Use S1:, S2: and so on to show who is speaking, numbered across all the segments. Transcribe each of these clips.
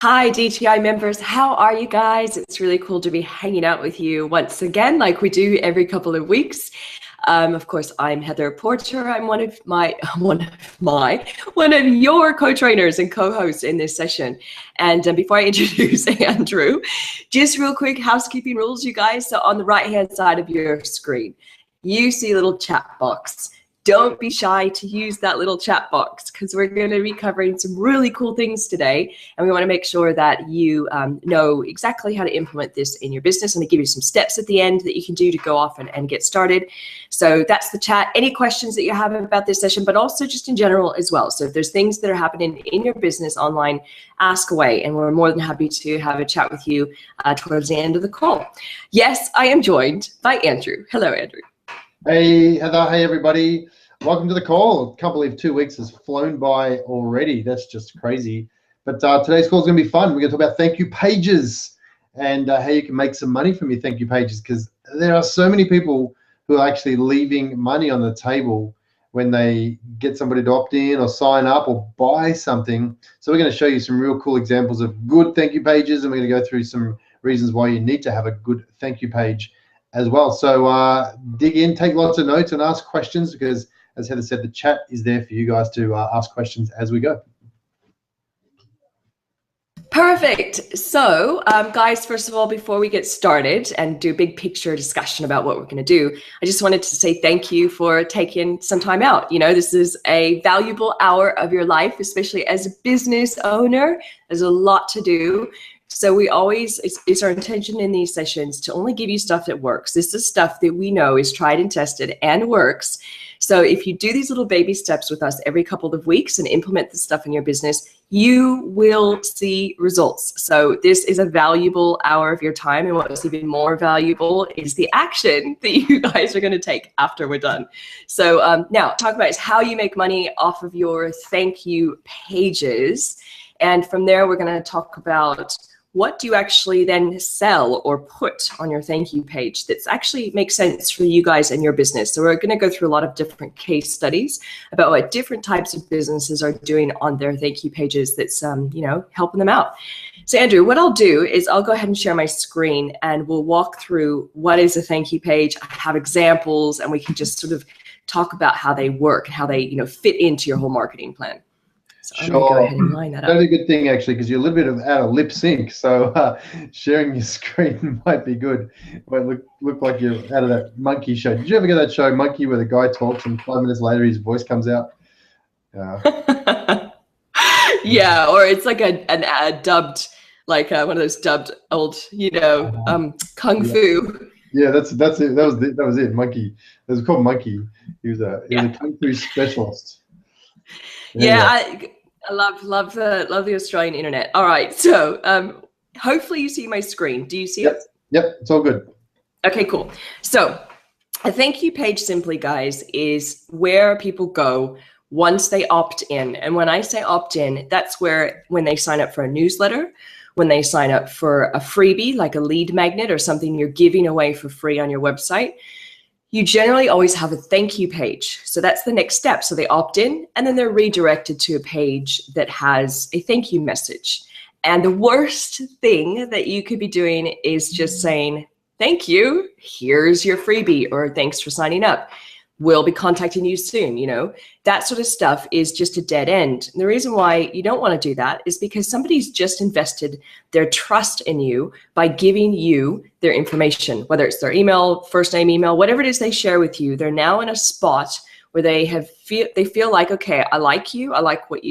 S1: Hi, DTI members. How are you guys? It's really cool to be hanging out with you once again, like we do every couple of weeks. Of course, I'm Heather Porter. I'm one of your co-trainers and co-hosts in this session. And before I introduce Andrew, just real quick housekeeping rules, you guys. So on the right-hand side of your screen, you see a little chat box. Don't be shy to use that little chat box because we're going to be covering some really cool things today. And we want to make sure that you know exactly how to implement this in your business. I'm going to give you some steps at the end that you can do to go off and get started. So that's the chat. Any questions that you have about this session, but also just in general as well. So if there's things that are happening in your business online, ask away. And we're more than happy to have a chat with you towards the end of the call. Yes, I am joined by Andrew. Hello, Andrew.
S2: Hey, Heather. Hey, everybody. Welcome to the call. Can't believe 2 weeks has flown by already. That's just crazy. But today's call is going to be fun. We're going to talk about thank you pages and how you can make some money from your thank you pages, because there are so many people who are actually leaving money on the table when they get somebody to opt in or sign up or buy something. So we're going to show you some real cool examples of good thank you pages, and we're going to go through some reasons why you need to have a good thank you page as well. So dig in, take lots of notes, and ask questions, because as Heather said, the chat is there for you guys to ask questions as we go.
S1: Perfect. So guys, first of all, before we get started and do a big picture discussion about what we're going to do, I just wanted to say thank you for taking some time out. You know, this is a valuable hour of your life, especially as a business owner. There's a lot to do. So we always, it's our intention in these sessions to only give you stuff that works. This is stuff that we know is tried and tested and works. So if you do these little baby steps with us every couple of weeks and implement this stuff in your business, you will see results. So this is a valuable hour of your time. And what's even more valuable is the action that you guys are going to take after we're done. So now talk about is how you make money off of your thank you pages. And from there, we're going to talk about what do you actually then sell or put on your thank you page that's actually makes sense for you guys and your business. So we're going to go through a lot of different case studies about what different types of businesses are doing on their thank you pages that's you know, helping them out. So Andrew, what I'll do is I'll go ahead and share my screen and we'll walk through what is a thank you page. I have examples and we can just sort of talk about how they work and how they, you know, fit into your whole marketing plan. So I'm going to go ahead and line that up.
S2: That's a good thing, actually, because you're a little bit out of lip sync. So sharing your screen might be good. It might look like you're out of that Monkey show. Did you ever get that show, Monkey, where the guy talks and 5 minutes later his voice comes out?
S1: Yeah, or it's like a dubbed, like one of those dubbed old, you know, kung fu.
S2: Yeah, that's it. That was it. Monkey. It was called Monkey. He was a kung fu specialist.
S1: Yeah, I love the Australian internet. All right, so hopefully you see my screen. Do you see it?
S2: Yep, it's all good.
S1: Okay, cool. So a thank you page, simply, guys, is where people go once they opt in. And when I say opt in, that's where when they sign up for a newsletter, when they sign up for a freebie like a lead magnet or something you're giving away for free on your website, you generally always have a thank you page. So that's the next step. So they opt in and then they're redirected to a page that has a thank you message. And the worst thing that you could be doing is just saying, thank you, here's your freebie, or thanks for signing up. We'll be contacting you soon. You know, that sort of stuff is just a dead end. And the reason why you don't want to do that is because somebody's just invested their trust in you by giving you their information, whether it's their email, first name email, whatever it is they share with you. They're now in a spot where they feel like, okay, I like you, I like what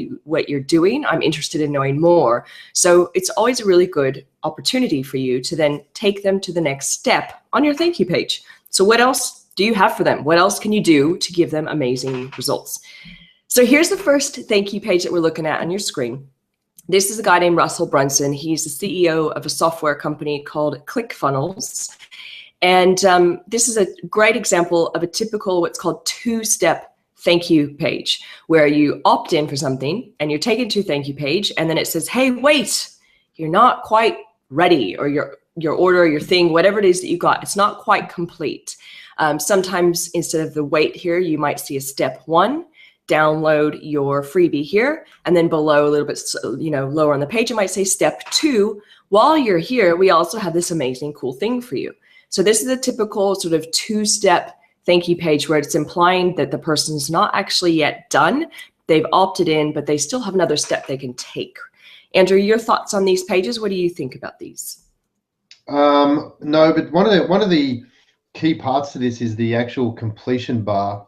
S1: you're doing, I'm interested in knowing more. So it's always a really good opportunity for you to then take them to the next step on your thank you page. So what else do you have for them? What else can you do to give them amazing results? So here's the first thank you page that we're looking at on your screen. This is a guy named Russell Brunson. He's the CEO of a software company called ClickFunnels. And this is a great example of a typical what's called two-step thank you page, where you opt in for something and you're taken to a thank you page, and then it says, hey, wait, you're not quite ready, or your order, your thing, whatever it is that you got, it's not quite complete. Sometimes instead of the wait here, you might see a step 1, download your freebie here. And then below, a little bit, lower on the page, it might say step 2. While you're here, we also have this amazing cool thing for you. So this is a typical sort of 2-step thank you page where it's implying that the person's not actually yet done. They've opted in, but they still have another step they can take. Andrew, your thoughts on these pages? What do you think about these?
S2: No, but one of the key parts to this is the actual completion bar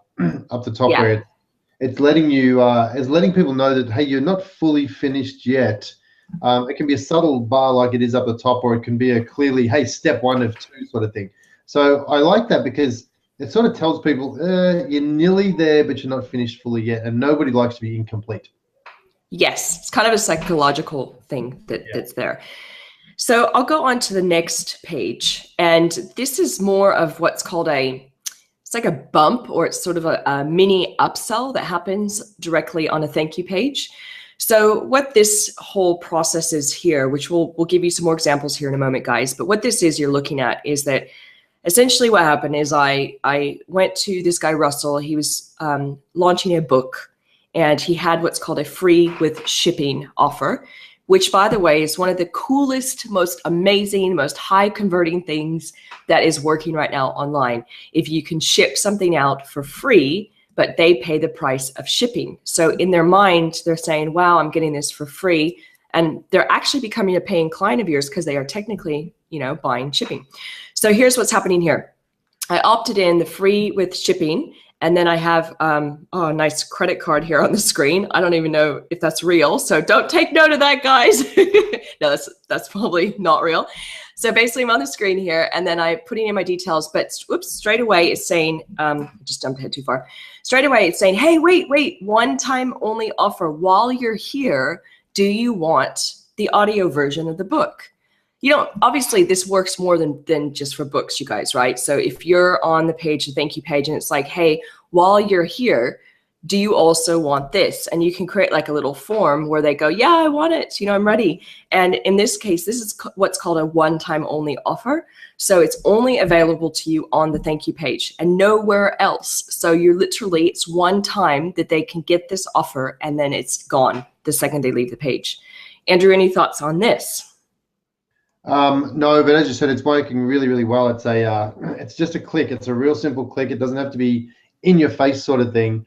S2: up the top, where it's letting you, it's letting people know that, hey, you're not fully finished yet. It can be a subtle bar like it is up the top, or it can be a clearly, hey, step 1 of 2 sort of thing. So I like that because it sort of tells people you're nearly there, but you're not finished fully yet, and nobody likes to be incomplete.
S1: Yes, it's kind of a psychological thing that's there. So I'll go on to the next page, and this is more of what's called it's like a bump, or it's sort of a mini upsell that happens directly on a thank you page. So what this whole process is here, which we'll give you some more examples here in a moment, guys, but what this is you're looking at is that essentially what happened is I went to this guy, Russell. He was launching a book, and he had what's called a free with shipping offer, which, by the way, is one of the coolest, most amazing, most high converting things that is working right now online. If you can ship something out for free, but they pay the price of shipping. So in their mind, they're saying, wow, I'm getting this for free. And they're actually becoming a paying client of yours because they are technically, buying shipping. So here's what's happening here. I opted in the free with shipping, and then I have a nice credit card here on the screen. I don't even know if that's real, so don't take note of that, guys. No, that's probably not real. So basically, I'm on the screen here, and then I'm putting in my details, but straight away it's saying, just jumped ahead too far. Straight away it's saying, hey, wait, one-time only offer. While you're here, do you want the audio version of the book? Obviously this works more than just for books, you guys, right? So if you're on the page, the thank you page, and it's like, hey, while you're here, do you also want this? And you can create like a little form where they go, yeah, I want it. I'm ready. And in this case, this is what's called a one-time only offer. So it's only available to you on the thank you page and nowhere else. So it's one time that they can get this offer, and then it's gone the second they leave the page. Andrew, any thoughts on this?
S2: No, but as you said, it's working really, really well. It's just a click. It's a real simple click. It doesn't have to be in your face sort of thing.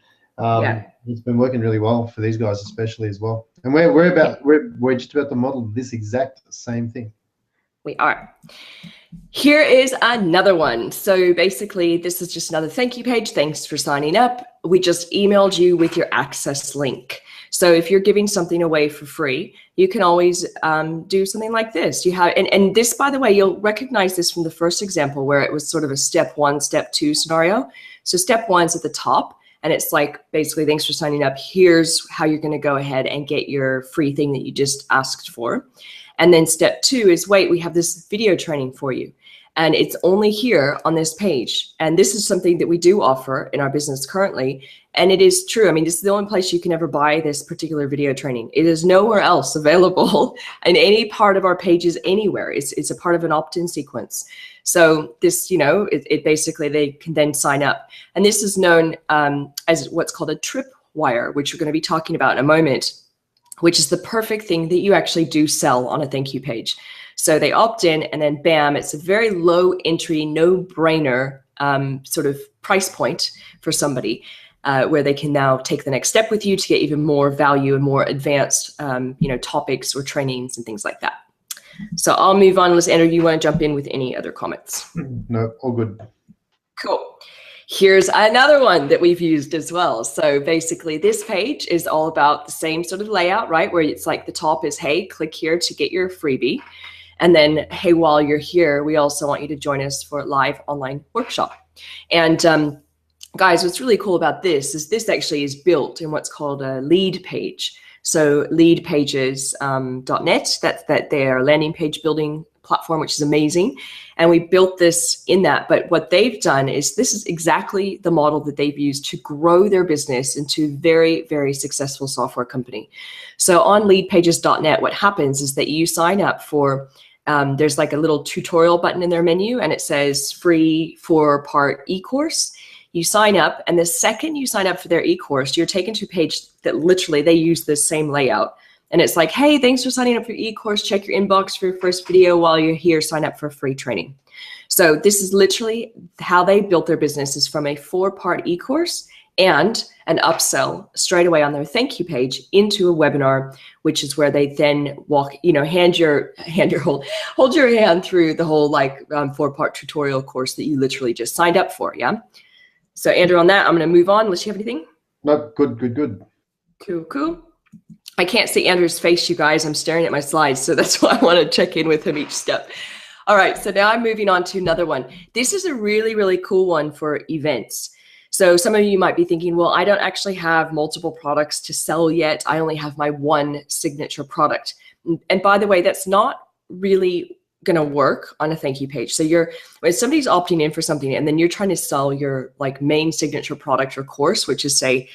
S2: It's been working really well for these guys, especially as well. And we're just about to model this exact same thing.
S1: We are. Here is another one. So basically, this is just another thank you page. Thanks for signing up. We just emailed you with your access link. So if you're giving something away for free, you can always do something like this. And this, by the way, you'll recognize this from the first example where it was sort of a step 1, step 2 scenario. So step 1's at the top, and it's like, basically, thanks for signing up. Here's how you're going to go ahead and get your free thing that you just asked for. And then step 2 is, wait, we have this video training for you. And it's only here on this page. And this is something that we do offer in our business currently. And it is true. I mean, this is the only place you can ever buy this particular video training. It is nowhere else available in any part of our pages anywhere. It's a part of an opt-in sequence. So this, it basically, they can then sign up. And this is known as what's called a tripwire, which we're going to be talking about in a moment, which is the perfect thing that you actually do sell on a thank you page. So they opt in, and then bam, it's a very low entry, no brainer sort of price point for somebody where they can now take the next step with you to get even more value and more advanced topics or trainings and things like that. So I'll move on unless Andrew, you want to jump in with any other comments?
S2: No, all good.
S1: Cool. Here's another one that we've used as well. So basically this page is all about the same sort of layout, right? Where it's like the top is, hey, click here to get your freebie. And then, hey, while you're here, we also want you to join us for a live online workshop. And guys, what's really cool about this is this actually is built in what's called a lead page. So leadpages.net, that's their landing page building platform, which is amazing. And we built this in that. But what they've done is this is exactly the model that they've used to grow their business into a very, very successful software company. So on leadpages.net, what happens is that you sign up for there's like a little tutorial button in their menu, and it says free 4-part e-course. You sign up, and the second you sign up for their e-course, you're taken to a page that literally they use the same layout. And it's like, hey, thanks for signing up for your e-course. Check your inbox for your first video. While you're here, sign up for free training. So this is literally how they built their business, is from a 4-part e-course and an upsell straight away on their thank you page into a webinar, which is where they then walk, hold your hand through the whole 4-part tutorial course that you literally just signed up for. Yeah. So Andrew, on that, I'm going to move on unless you have anything.
S2: No, good.
S1: Cool. I can't see Andrew's face, you guys. I'm staring at my slides, so that's why I want to check in with him each step. All right, so now I'm moving on to another one. This is a really, really cool one for events. So some of you might be thinking, well, I don't actually have multiple products to sell yet. I only have my one signature product. And by the way, that's not really going to work on a thank you page. So when somebody's opting in for something and then you're trying to sell your main signature product or course, which is say,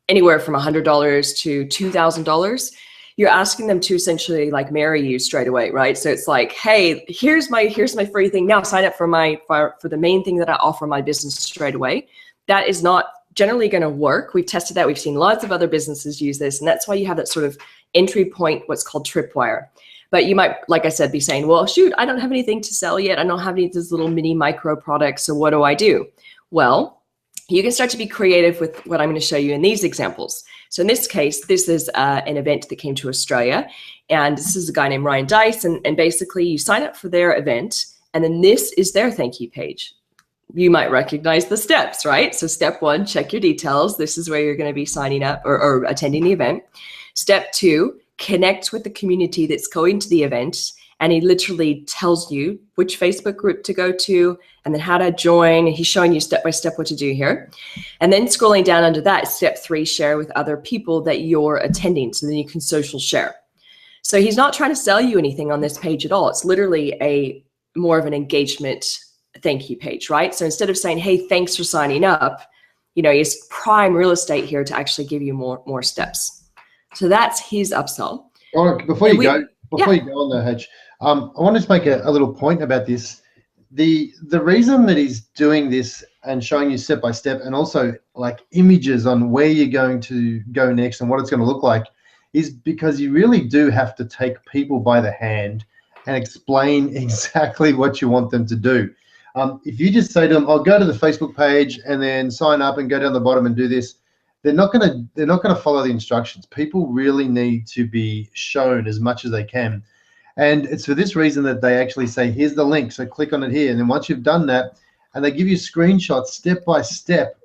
S1: anywhere from $100 to $2,000, you're asking them to essentially marry you straight away, right? So it's like, hey, here's my free thing. Now sign up for the main thing that I offer my business straight away. That is not generally going to work. We've tested that. We've seen lots of other businesses use this, and that's why you have that sort of entry point, what's called tripwire. But you might, like I said, be saying, well, shoot, I don't have anything to sell yet. I don't have any of these little mini micro products. So what do I do? Well, you can start to be creative with what I'm going to show you in these examples. So in this case, this is an event that came to Australia, and this is a guy named Ryan Dice, and basically you sign up for their event, and then this is their thank you page. You might recognize the steps, right? So step 1, check your details. This is where you're going to be signing up or attending the event. Step 2, connect with the community that's going to the event. And he literally tells you which Facebook group to go to and then how to join. And he's showing you step by step what to do here. And then scrolling down under that, step 3, share with other people that you're attending. So then you can social share. So he's not trying to sell you anything on this page at all. It's literally more of an engagement thank you page, right? So instead of saying, hey, thanks for signing up, he's prime real estate here to actually give you more steps. So that's his upsell.
S2: All right, before you go on there, Hedge, I wanted to make a little point about this. The reason that he's doing this and showing you step by step, and also images on where you're going to go next and what it's going to look like, is because you really do have to take people by the hand and explain exactly what you want them to do. If you just say to them, "I'll go to the Facebook page and then sign up and go down the bottom and do this," they're not gonna follow the instructions. People really need to be shown as much as they can. And it's for this reason that they actually say, here's the link, so click on it here. And then once you've done that, and they give you screenshots step by step,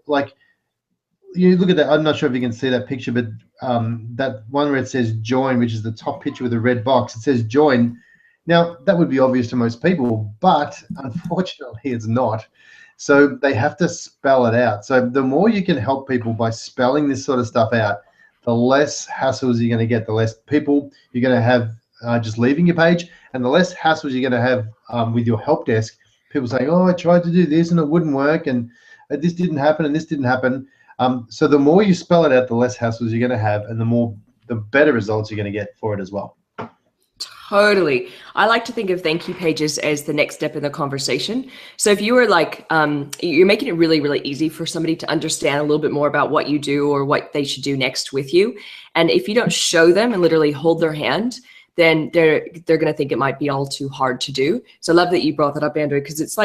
S2: you look at that. I'm not sure if you can see that picture, but that one where it says join, which is the top picture with the red box, it says join. Now, that would be obvious to most people, but unfortunately it's not. So they have to spell it out. So the more you can help people by spelling this sort of stuff out, the less hassles you're going to get, the less people you're going to have just leaving your page, and the less hassles you're going to have with your help desk. People saying, oh, I tried to do this and it wouldn't work, and this didn't happen and this didn't happen. So the more you spell it out, the less hassles you're going to have, and the better results you're going to get for it as well.
S1: Totally. I like to think of thank you pages as the next step in the conversation. So if you were you're making it really, really easy for somebody to understand a little bit more about what you do or what they should do next with you. And if you don't show them and literally hold their hand, then they're going to think it might be all too hard to do. So I love that you brought that up, Andrew, because it's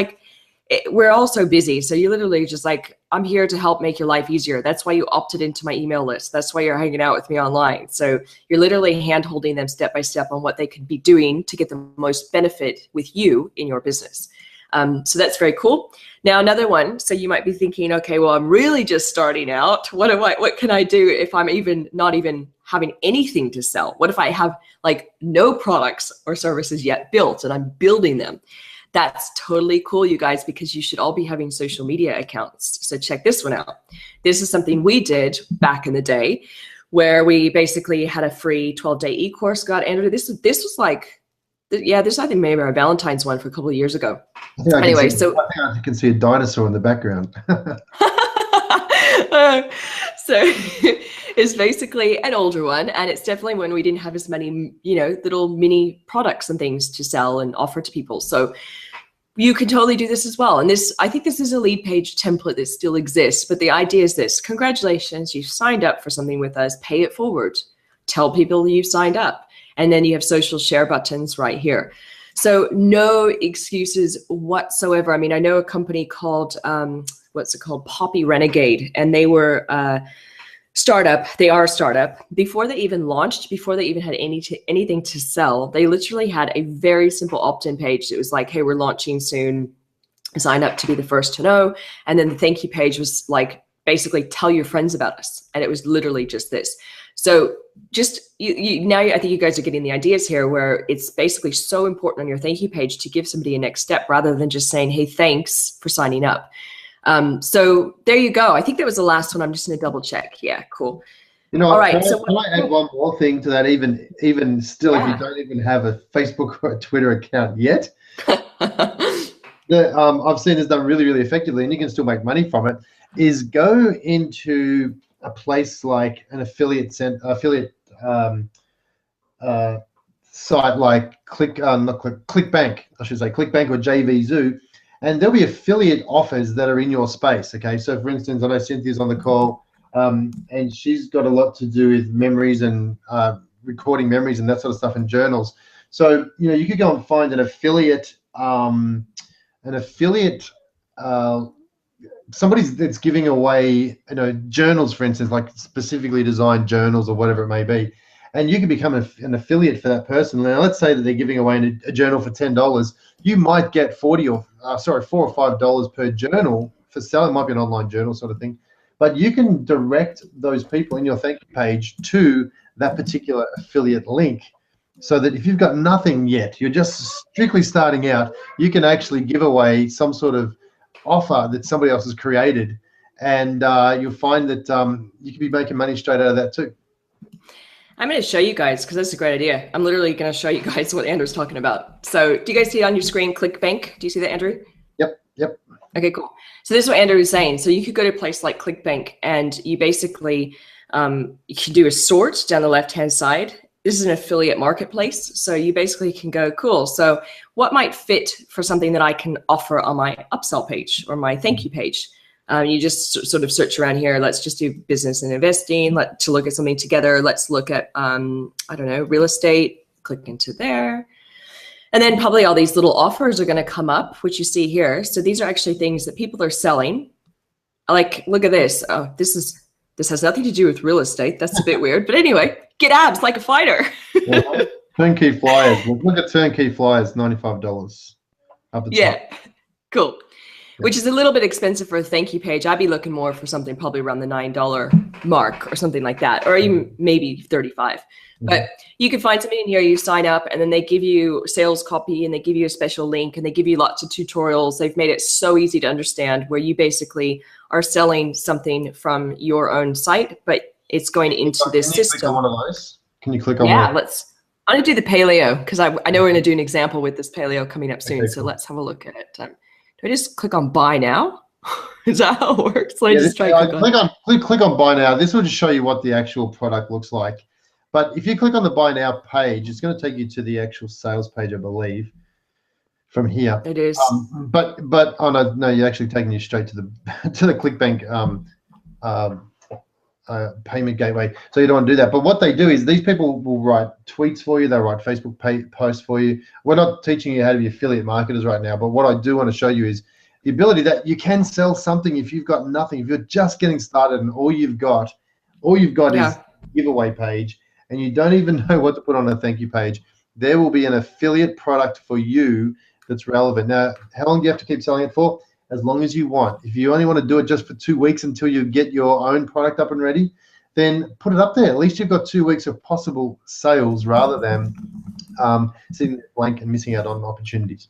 S1: we're all so busy. So you literally just I'm here to help make your life easier. That's why you opted into my email list. That's why you're hanging out with me online. So you're literally hand holding them step by step on what they could be doing to get the most benefit with you in your business. So that's very cool. Now, another one. So you might be thinking, okay, well, I'm really just starting out. What can I do if I'm not even having anything to sell? What if I have no products or services yet built and I'm building them? That's totally cool, you guys, because you should all be having social media accounts. So check this one out. This is something we did back in the day where we basically had a free 12-day e-course. God, Andrew, this was this I think maybe our Valentine's one for a couple of years ago.
S2: Anyway, so I think I can see a dinosaur in the background.
S1: So it's basically an older one, and it's definitely when we didn't have as many, little mini products and things to sell and offer to people. So you can totally do this as well. And this, I think this is a lead page template that still exists, but the idea is this: congratulations, you've signed up for something with us, pay it forward, tell people you've signed up. And then you have social share buttons right here. So no excuses whatsoever. I mean, I know a company called, what's it called? Poppy Renegade, and they were startup. They are a startup. Before they even launched, before they even had anything to sell, they literally had a very simple opt-in page. It was like, hey, we're launching soon. Sign up to be the first to know. And then the thank you page was like, basically tell your friends about us. And it was literally just this. So just now I think you guys are getting the ideas here, where it's basically so important on your thank you page to give somebody a next step rather than just saying, hey, thanks for signing up. So there you go. I think that was the last one. I'm just going to double check. Yeah, cool.
S2: You know,
S1: all right.
S2: Can I add one more thing to that? Even still, if you don't even have a Facebook or a Twitter account yet, I've seen this done really, really effectively, and you can still make money from it. Is go into a place like an affiliate site like ClickBank, I should say, ClickBank or JVZoo, and there'll be affiliate offers that are in your space. Okay, so for instance, I know Cynthia's on the call, and she's got a lot to do with memories and recording memories and that sort of stuff, and journals. So you know, you could go and find an affiliate, somebody that's giving away, you know, journals, for instance, like specifically designed journals or whatever it may be, and you can become an affiliate for that person. Now, let's say that they're giving away a journal for $10. You might get $4 or $5 per journal for selling. It might be an online journal sort of thing, but you can direct those people in your thank you page to that particular affiliate link, so that if you've got nothing yet, you're just strictly starting out, you can actually give away some sort of offer that somebody else has created, and you'll find that you can be making money straight out of that too.
S1: I'm going to show you guys, because that's a great idea. I'm literally going to show you guys what Andrew's talking about. So do you guys see it on your screen, ClickBank? Do you see that, Andrew?
S2: Yep.
S1: Okay, cool. So this is what Andrew is saying. So you could go to a place like ClickBank, and you basically, you can do a sort down the left-hand side. This is an affiliate marketplace. So you basically can go, cool. So what might fit for something that I can offer on my upsell page or my thank you page? You just sort of search around here. Let's just do business and investing. To look at something together. Let's look at, I don't know, real estate. Click into there. And then probably all these little offers are going to come up, which you see here. So these are actually things that people are selling. Like, look at this. Oh, this has nothing to do with real estate. That's a bit weird. But anyway, get abs like a fighter.
S2: Yeah. Turnkey flyers. Look at turnkey flyers, $95 up the top.
S1: Cool. Which is a little bit expensive for a thank you page. I'd be looking more for something probably around the $9 mark or something like that, or even maybe $35. But you can find something in here, you sign up, and then they give you sales copy, and they give you a special link, and they give you lots of tutorials. They've made it so easy to understand, where you basically are selling something from your own site, but it's going into this system.
S2: Click on one of those? Can you click on
S1: one?
S2: one?
S1: I'm going to do the paleo, because I know we're going to do an example with this paleo coming up soon. Okay, so let's have a look at it. Do I just click on buy now? Is that how it works? So
S2: click on buy now. This will just show you what the actual product looks like. But if you click on the buy now page, it's going to take you to the actual sales page, I believe, from here.
S1: It is.
S2: But no, you're actually taking you straight to the ClickBank payment gateway. So you don't want to do that. But what they do is these people will write tweets for you. They'll write Facebook posts for you. We're not teaching you how to be affiliate marketers right now. But what I do want to show you is the ability that you can sell something if you've got nothing. If you're just getting started and all you've got is a giveaway page, and you don't even know what to put on a thank you page, there will be an affiliate product for you that's relevant. Now, how long do you have to keep selling it for? As long as you want. If you only want to do it just for 2 weeks until you get your own product up and ready, then put it up there. At least you've got 2 weeks of possible sales rather than sitting blank and missing out on opportunities.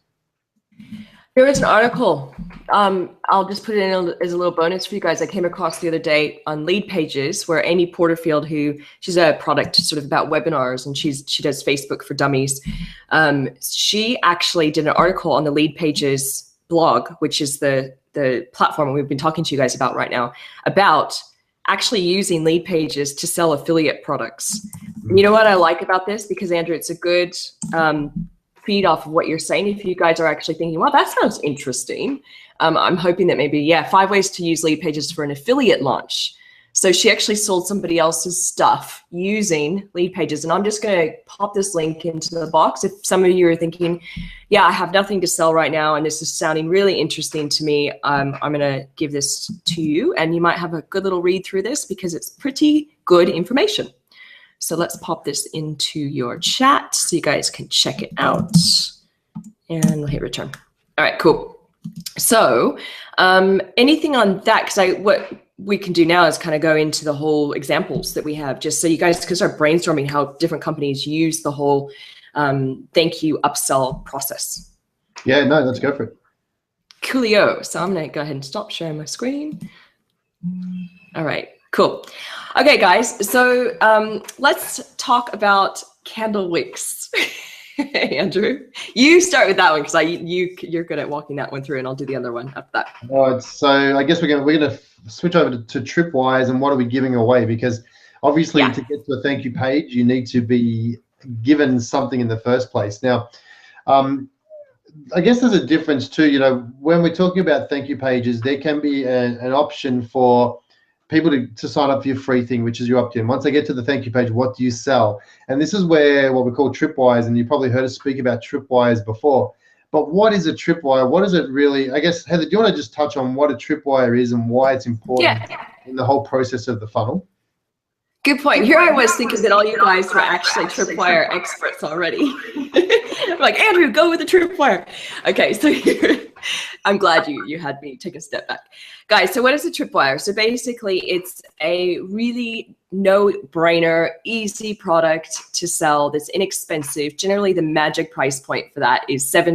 S1: There was an article, I'll just put it in as a little bonus for you guys, I came across the other day on Lead Pages, where Amy Porterfield, she's a product sort of about webinars, and she does Facebook for Dummies. She actually did an article on the Lead Pages blog, which is the platform we've been talking to you guys about right now, about actually using Lead Pages to sell affiliate products. And you know what I like about this? Because Andrew, it's a good feed off of what you're saying. If you guys are actually thinking, well, that sounds interesting. I'm hoping that maybe, yeah, 5 ways to use lead pages for an affiliate launch. So she actually sold somebody else's stuff using lead pages. And I'm just going to pop this link into the box. If some of you are thinking, yeah, I have nothing to sell right now, and this is sounding really interesting to me, I'm going to give this to you. And you might have a good little read through this because it's pretty good information. So let's pop this into your chat so you guys can check it out. And we'll hit return. All right, cool. So anything on that? Because what we can do now is kind of go into the whole examples that we have, just so you guys can start brainstorming how different companies use the whole thank you upsell process.
S2: Yeah, no, let's go for it.
S1: Coolio. So I'm going to go ahead and stop sharing my screen. All right, cool. Okay, guys. So let's talk about candle wicks. Hey, Andrew, you start with that one because you're good at walking that one through, and I'll do the other one after that.
S2: All right, so I guess we're gonna switch over to tripwires and what are we giving away, because obviously to get to a thank you page you need to be given something in the first place. Now, I guess there's a difference too. You know, when we're talking about thank you pages, there can be an option for people to sign up for your free thing, which is your opt-in. Once they get to the thank you page, what do you sell? And this is where what we call tripwires, and you probably heard us speak about tripwires before. But what is a tripwire? What is it really? I guess, Heather, do you want to just touch on what a tripwire is and why it's important in the whole process of the funnel?
S1: Good point. Here I was thinking that all you guys were actually tripwire experts already. I'm like, Andrew, go with the tripwire. Okay, so I'm glad you had me take a step back. Guys, so what is a tripwire? So basically, it's a really no-brainer, easy product to sell that's inexpensive. Generally, the magic price point for that is $7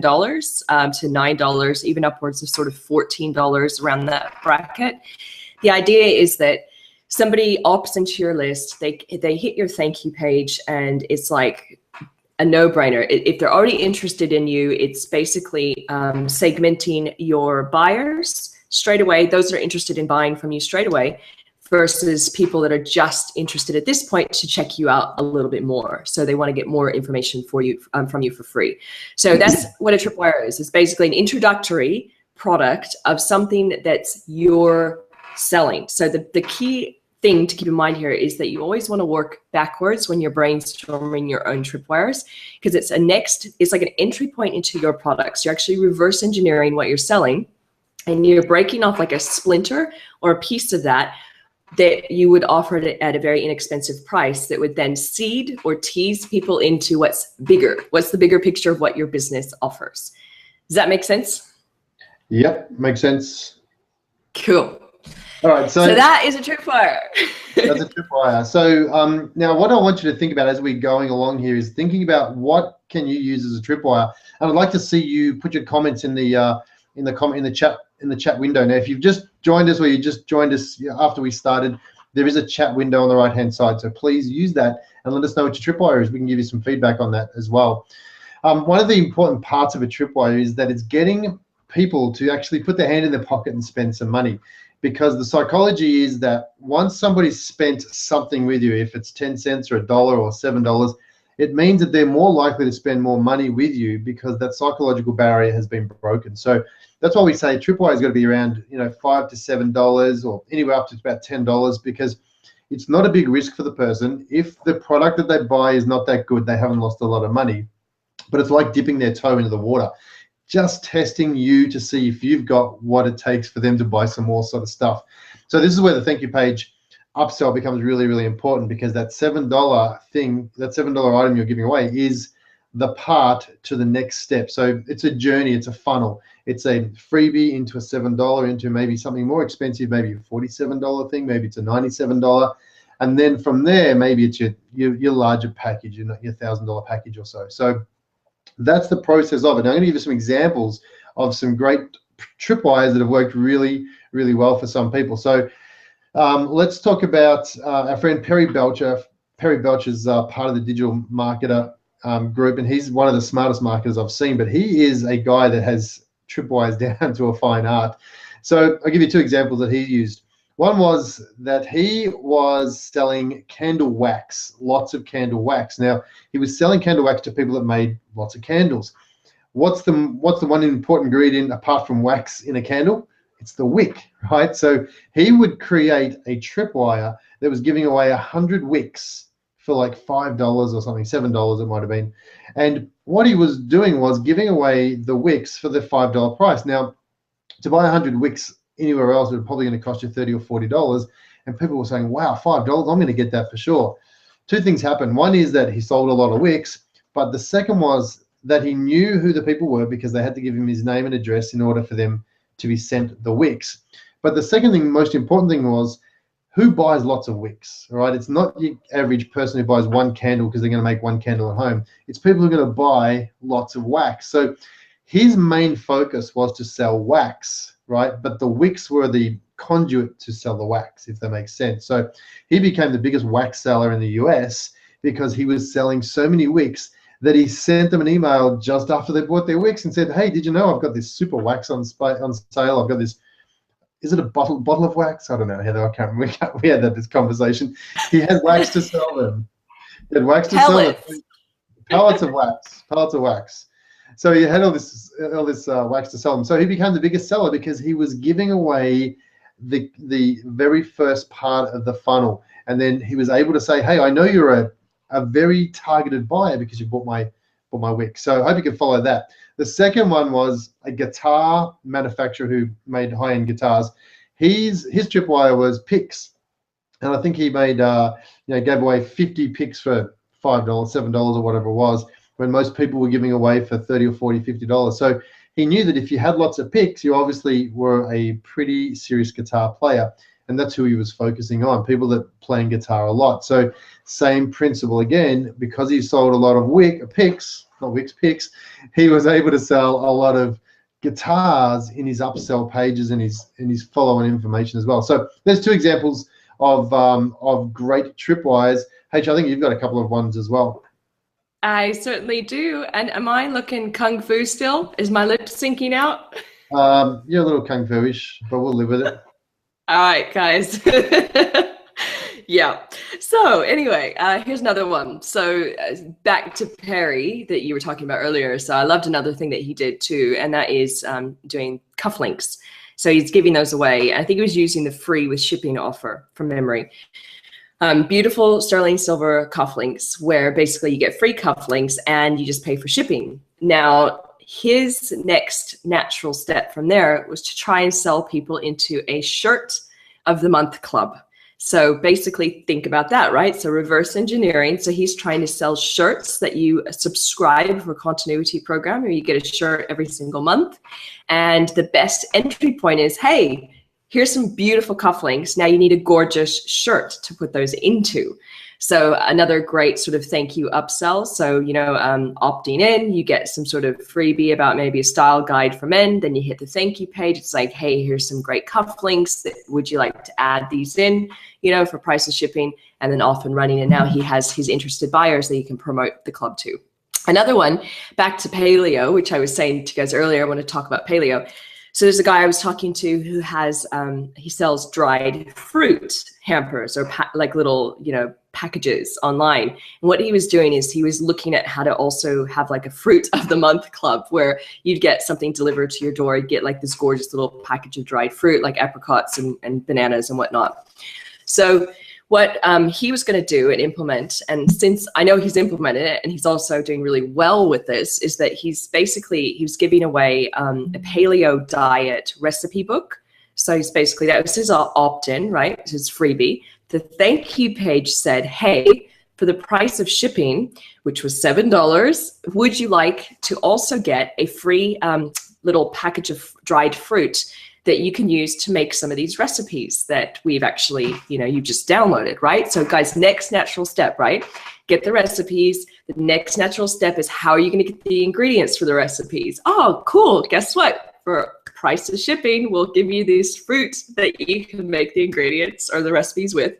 S1: to $9, even upwards of sort of $14 around that bracket. The idea is that somebody opts into your list, they hit your thank you page, and it's like a no-brainer. If they're already interested in you, it's basically segmenting your buyers straight away, those that are interested in buying from you straight away, versus people that are just interested at this point to check you out a little bit more. So they want to get more information for you from you for free. So that's what a tripwire is. It's basically an introductory product of something that's you're selling. So the key thing to keep in mind here is that you always want to work backwards when you're brainstorming your own tripwires, because it's like an entry point into your products. You're actually reverse engineering what you're selling, and you're breaking off like a splinter or a piece of that you would offer it at a very inexpensive price that would then seed or tease people into what's bigger. What's the bigger picture of what your business offers? Does that make sense?
S2: Yep, makes sense.
S1: Cool.
S2: All right, so
S1: that is a tripwire.
S2: That's a tripwire. So now what I want you to think about as we're going along here is thinking about what can you use as a tripwire. And I'd like to see you put your comments in the chat window. Now, if you've just joined us or you just joined us after we started, there is a chat window on the right-hand side. So please use that and let us know what your tripwire is. We can give you some feedback on that as well. One of the important parts of a tripwire is that it's getting people to actually put their hand in their pocket and spend some money, because the psychology is that once somebody's spent something with you, if it's 10 cents or $1 or $7, it means that they're more likely to spend more money with you because that psychological barrier has been broken. So that's why we say tripwire is going to be around, $5 to $7 or anywhere up to about $10, because it's not a big risk for the person. If the product that they buy is not that good, they haven't lost a lot of money, but it's like dipping their toe into the water, just testing you to see if you've got what it takes for them to buy some more sort of stuff. So this is where the thank you page upsell becomes really, really important, because that $7 thing, that $7 item you're giving away is the part to the next step. So it's a journey, it's a funnel. It's a freebie into a $7, into maybe something more expensive, maybe a $47 thing, maybe it's a $97. And then from there, maybe it's your larger package, your $1,000 package or so. So that's the process of it. Now, I'm going to give you some examples of some great tripwires that have worked really, really well for some people. So let's talk about our friend Perry Belcher. Perry Belcher is part of the digital marketer group, and he's one of the smartest marketers I've seen, but he is a guy that has tripwires down to a fine art. So I'll give you two examples that he used. One was that he was selling candle wax, lots of candle wax. Now, he was selling candle wax to people that made lots of candles. What's the one important ingredient apart from wax in a candle? It's the wick, right? So he would create a tripwire that was giving away 100 wicks for like $5 or something, $7 it might have been. And what he was doing was giving away the wicks for the $5 price. Now, to buy 100 wicks anywhere else, it would probably going to cost you $30 or $40. And people were saying, wow, $5, I'm going to get that for sure. Two things happened. One is that he sold a lot of wicks, but the second was that he knew who the people were because they had to give him his name and address in order for them to be sent the wicks. But the second thing, most important thing, was who buys lots of wicks, right? It's not your average person who buys one candle because they're going to make one candle at home. It's people who are going to buy lots of wax. So his main focus was to sell wax, right? But the wicks were the conduit to sell the wax, if that makes sense. So he became the biggest wax seller in the US because he was selling so many wicks that he sent them an email just after they bought their wicks and said, hey, did you know I've got this super wax on sale? I've got this, is it a bottle of wax? I don't know, Heather, I can't remember. We had this conversation. He had wax to sell them. He had wax to sell them. Pallets of wax. So he had all this wax to sell them. So he became the biggest seller because he was giving away the very first part of the funnel. And then he was able to say, hey, I know you're a very targeted buyer because you bought my wick. So I hope you can follow that. The second one was a guitar manufacturer who made high-end guitars. His tripwire was picks, and I think he made gave away 50 picks for $5, $7 or whatever it was, when most people were giving away for $30 or $40, $50. So he knew that if you had lots of picks, you obviously were a pretty serious guitar player. And that's who he was focusing on, people that playing guitar a lot. So same principle again, because he sold a lot of picks, he was able to sell a lot of guitars in his upsell pages and his follow-on information as well. So there's two examples of great tripwires. H, I think you've got a couple of ones as well.
S1: I certainly do. And am I looking kung fu still? Is my lip sinking out?
S2: You're a little kung fu-ish, but we'll live with it.
S1: All right, guys. Yeah. So anyway, here's another one. So back to Perry that you were talking about earlier. So I loved another thing that he did too, and that is doing cufflinks. So he's giving those away. I think he was using the free with shipping offer from memory. Beautiful sterling silver cufflinks where basically you get free cufflinks and you just pay for shipping. Now, his next natural step from there was to try and sell people into a shirt of the month club. So basically think about that, right? So reverse engineering. So he's trying to sell shirts that you subscribe for a continuity program, or you get a shirt every single month. And the best entry point is, hey, here's some beautiful cufflinks. Now you need a gorgeous shirt to put those into. So another great sort of thank you upsell. So, opting in, you get some sort of freebie about maybe a style guide for men. Then you hit the thank you page. It's like, hey, here's some great cufflinks. Would you like to add these in, for price of shipping, and then off and running. And now he has his interested buyers that he can promote the club to. Another one, back to paleo, which I was saying to you guys earlier, I want to talk about paleo. So there's a guy I was talking to who has, he sells dried fruit hampers or like little, packages online. And what he was doing is he was looking at how to also have like a fruit of the month club where you'd get something delivered to your door. You'd get like this gorgeous little package of dried fruit, like apricots and bananas and whatnot. So what he was going to do and implement, and since I know he's implemented it and he's also doing really well with this, is that he was giving away a paleo diet recipe book. So he's basically, that was his opt-in, right? His freebie. The thank you page said, hey, for the price of shipping, which was $7, would you like to also get a free little package of dried fruit that you can use to make some of these recipes that we've actually, you just downloaded, right? So guys, next natural step, right? Get the recipes. The next natural step is how are you going to get the ingredients for the recipes? Oh, cool. Guess what? For price of shipping, we'll give you these fruits that you can make the ingredients or the recipes with.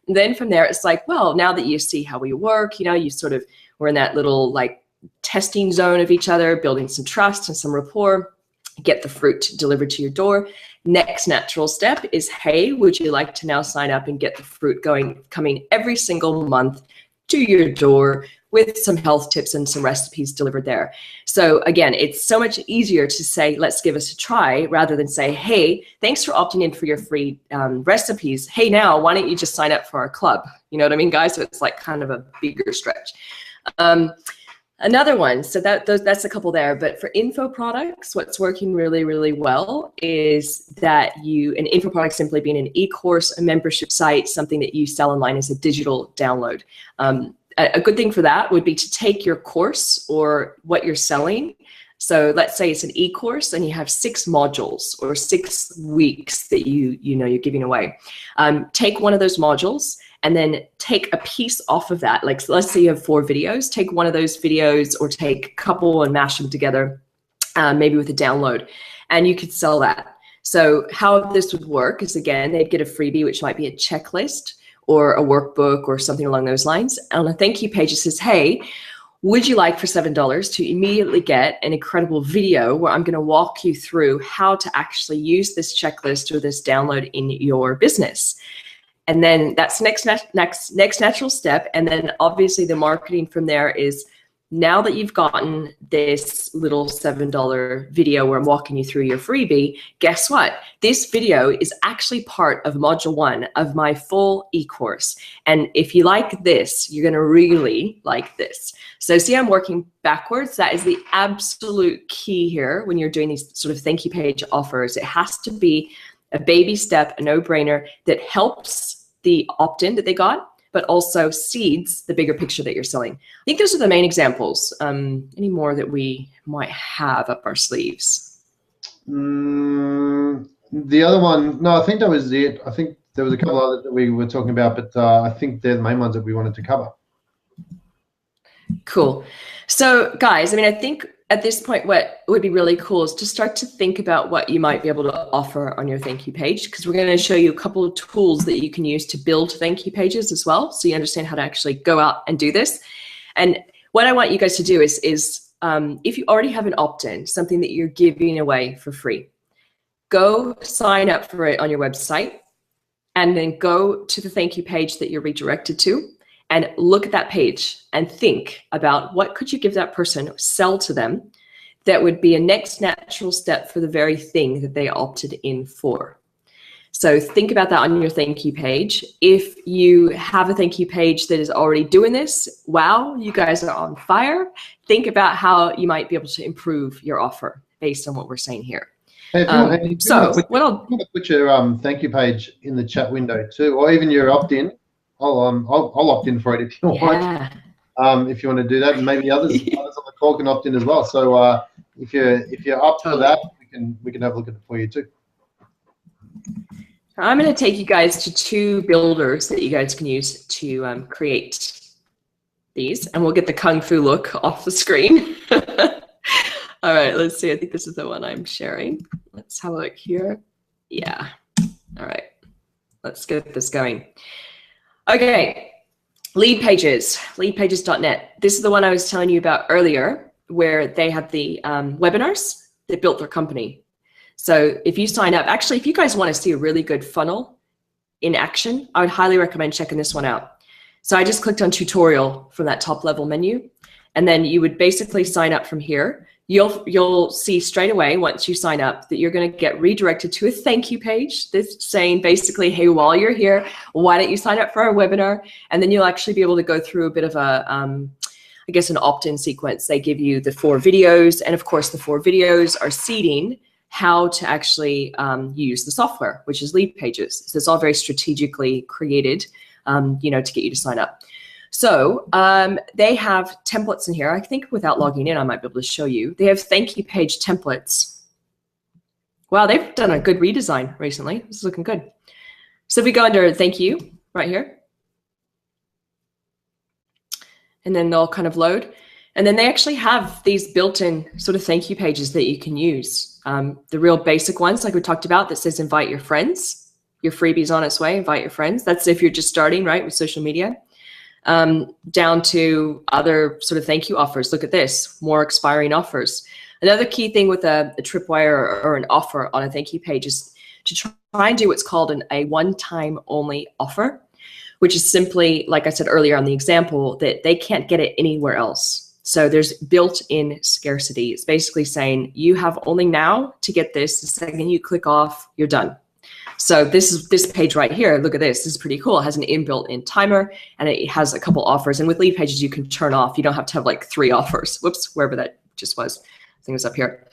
S1: And then from there, it's like, well, now that you see how we work, you sort of, we're in that little like testing zone of each other, building some trust and some rapport. Get the fruit delivered to your door. Next natural step is, hey, would you like to now sign up and get the fruit coming every single month to your door with some health tips and some recipes delivered there. So again, it's so much easier to say, let's give us a try, rather than say, hey, thanks for opting in for your free recipes. Hey, now, why don't you just sign up for our club? You know what I mean, guys? So it's like kind of a bigger stretch. Another one, so that's a couple there, but for info products, what's working really, really well is that an info product simply being an e-course, a membership site, something that you sell online as a digital download. A good thing for that would be to take your course or what you're selling. So let's say it's an e-course and you have 6 modules or 6 weeks that you're giving away. Take one of those modules and then take a piece off of that. Like, let's say you have 4 videos, take one of those videos or take a couple and mash them together, maybe with a download, and you could sell that. So how this would work is, again, they'd get a freebie, which might be a checklist or a workbook or something along those lines. On a thank you page, it says, hey, would you like for $7 to immediately get an incredible video where I'm gonna walk you through how to actually use this checklist or this download in your business? And then that's next natural step. And then obviously the marketing from there is, now that you've gotten this little $7 video where I'm walking you through your freebie, guess what? This video is actually part of module 1 of my full e-course. And if you like this, you're gonna really like this. So see, I'm working backwards. That is the absolute key here when you're doing these sort of thank you page offers. It has to be a baby step, a no-brainer that helps the opt-in that they got, but also seeds the bigger picture that you're selling. I think those are the main examples. Any more that we might have up our sleeves?
S2: The other one, no, I think that was it. I think there was a couple others that we were talking about, but I think they're the main ones that we wanted to cover.
S1: Cool. So guys, I mean, I think at this point, what would be really cool is to start to think about what you might be able to offer on your thank you page, because we're going to show you a couple of tools that you can use to build thank you pages as well, so you understand how to actually go out and do this. And what I want you guys to do is if you already have an opt-in, something that you're giving away for free, go sign up for it on your website, and then go to the thank you page that you're redirected to, and look at that page and think about what could you give that person, sell to them, that would be a next natural step for the very thing that they opted in for. So think about that on your thank you page. If you have a thank you page that is already doing this, wow, you guys are on fire. Think about how you might be able to improve your offer based on what we're saying here.
S2: Hey,
S1: what I'll
S2: put your thank you page in the chat window too, or even your opt-in. I'll opt in for it if you want. If you want to do that, and maybe others on the call can opt in as well. So if you're up for that, we can have a look at it for you too.
S1: I'm going to take you guys to 2 builders that you guys can use to create these, and we'll get the Kung Fu look off the screen. All right, let's see. I think this is the one I'm sharing. Let's have a look here. Yeah. All right. Let's get this going. Okay, lead pages, leadpages.net. This is the one I was telling you about earlier, where they have the webinars that built their company. So if you sign up, actually, if you guys want to see a really good funnel in action, I would highly recommend checking this one out. So I just clicked on tutorial from that top level menu, and then you would basically sign up from here. You'll see straight away once you sign up that you're going to get redirected to a thank you page that's saying basically, hey, while you're here, why don't you sign up for our webinar? And then you'll actually be able to go through a bit of a, I guess, an opt-in sequence. They give you the 4 videos, and of course the 4 videos are seeding how to actually use the software, which is Lead Pages. So it's all very strategically created, to get you to sign up. So they have templates in here. I think without logging in, I might be able to show you. They have thank you page templates. Wow, they've done a good redesign recently. This is looking good. So if we go under thank you right here, and then they'll kind of load. And then they actually have these built-in sort of thank you pages that you can use. The real basic ones, like we talked about, that says invite your friends. Your freebie's on its way, invite your friends. That's if you're just starting, right, with social media. Down to other sort of thank you offers. Look at this, more expiring offers. Another key thing with a tripwire or an offer on a thank you page is to try and do what's called a one-time only offer, which is simply, like I said earlier on the example, that they can't get it anywhere else. So there's built-in scarcity. It's basically saying you have only now to get this. The second you click off, you're done. So this page right here, look at this. This is pretty cool. It has an inbuilt-in timer, and it has a couple offers. And with lead pages, you can turn off. You don't have to have like 3 offers. Whoops, wherever that just was. I think it was up here.